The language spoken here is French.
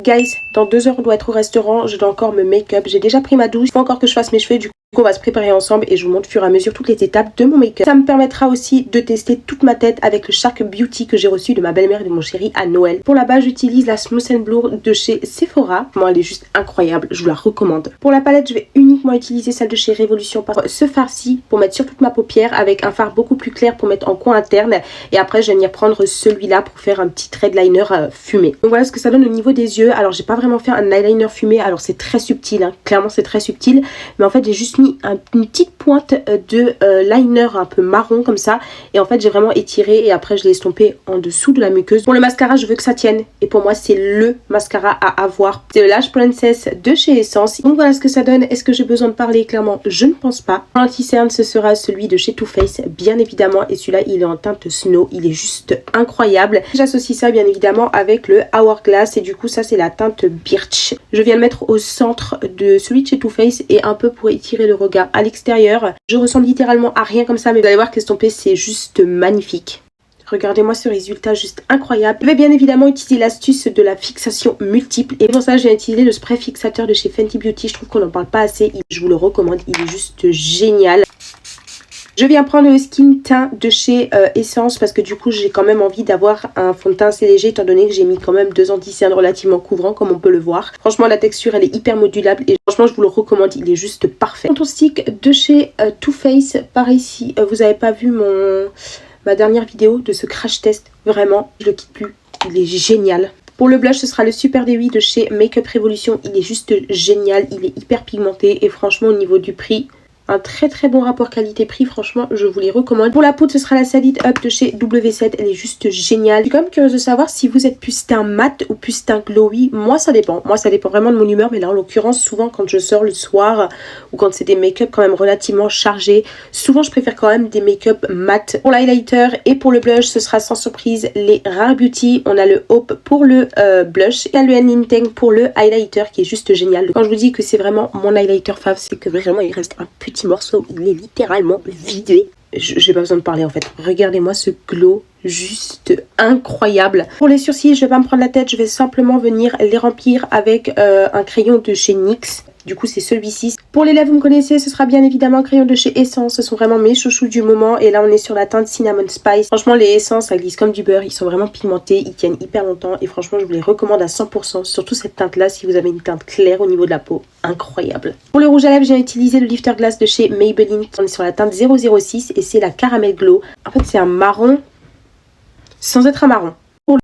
Guys, dans 2 heures on doit être au restaurant, je dois encore me make-up, j'ai déjà pris ma douche, il faut encore que je fasse mes cheveux, du coup on va se préparer ensemble et je vous montre au fur et à mesure toutes les étapes de mon make-up. Ça me permettra aussi de tester toute ma tête avec le Shark Beauty que j'ai reçu de ma belle-mère et de mon chéri à Noël. Pour la base j'utilise la Smooth and Blur de chez Sephora, bon, elle est juste incroyable, je vous la recommande. Pour la palette je vais uniquement utiliser celle de chez Révolution par ce fard-ci pour mettre sur toute ma paupière avec un fard beaucoup plus clair pour mettre en coin interne et après je vais venir prendre celui-là pour faire un petit trait de liner fumé. Donc voilà ce que ça donne au niveau des yeux. Alors j'ai pas vraiment fait un eyeliner fumé, alors c'est très subtil, hein. Clairement c'est très subtil, mais en fait j'ai juste mis une petite pointe de liner un peu marron comme ça et en fait j'ai vraiment étiré et après je l'ai estompé en dessous de la muqueuse. Pour le mascara je veux que ça tienne et pour moi c'est le mascara à avoir, c'est le Lash Princess de chez Essence. Donc voilà ce que ça donne. Est-ce que j'ai besoin de parler? Clairement je ne pense pas. L'anti-cerne ce sera celui de chez Too Faced bien évidemment et celui-là il est en teinte Snow, il est juste incroyable. J'associe ça bien évidemment avec le Hourglass et du coup ça c'est la teinte Birch. Je viens le mettre au centre de celui de chez Too Faced et un peu pour étirer le regard à l'extérieur. Je ressemble littéralement à rien comme ça, mais vous allez voir que l'estompé c'est juste magnifique. Regardez-moi ce résultat juste incroyable. Je vais bien évidemment utiliser l'astuce de la fixation multiple. Et pour ça, je vais utiliser le spray fixateur de chez Fenty Beauty. Je trouve qu'on n'en parle pas assez. Je vous le recommande. Il est juste génial. Je viens prendre le skin teint de chez Essence parce que du coup j'ai quand même envie d'avoir un fond de teint assez léger étant donné que j'ai mis quand même 2 anti-cernes relativement couvrants comme on peut le voir. Franchement la texture elle est hyper modulable et franchement je vous le recommande, il est juste parfait. Contour stick de chez Too Faced, par ici, vous n'avez pas vu ma dernière vidéo de ce crash test, vraiment je le quitte plus, il est génial. Pour le blush, ce sera le Super D8 de chez Makeup Revolution, il est juste génial, il est hyper pigmenté et franchement au niveau du prix, un très très bon rapport qualité-prix, franchement je vous les recommande. Pour la poudre ce sera la Solid Up de chez W7, elle est juste géniale. Je suis quand même curieuse de savoir si vous êtes plus teint mat ou plus teint glowy. Moi ça dépend vraiment de mon humeur, mais là en l'occurrence souvent quand je sors le soir ou quand c'est des make-up quand même relativement chargés, souvent je préfère quand même des make-up mat. Pour l'highlighter et pour le blush ce sera sans surprise les Rare Beauty. On a le Hope pour le blush et le N-Intang pour le highlighter qui est juste génial. Quand je vous dis que c'est vraiment mon highlighter fave, c'est que vraiment il reste un petit morceau, il est littéralement vidé. J'ai pas besoin de parler en fait. Regardez-moi ce glow juste incroyable. Pour les sourcils, je vais pas me prendre la tête, je vais simplement venir les remplir avec un crayon de chez NYX. Du coup c'est celui-ci. Pour les lèvres vous me connaissez, ce sera bien évidemment un crayon de chez Essence. Ce sont vraiment mes chouchous du moment. Et là on est sur la teinte Cinnamon Spice. Franchement les Essence ça glisse comme du beurre. Ils sont vraiment pigmentés, ils tiennent hyper longtemps. Et franchement je vous les recommande à 100%. Surtout cette teinte là si vous avez une teinte claire au niveau de la peau. Incroyable. Pour le rouge à lèvres j'ai utilisé le Lifter Glass de chez Maybelline. On est sur la teinte 006 et c'est la Caramel Glow. En fait c'est un marron sans être un marron.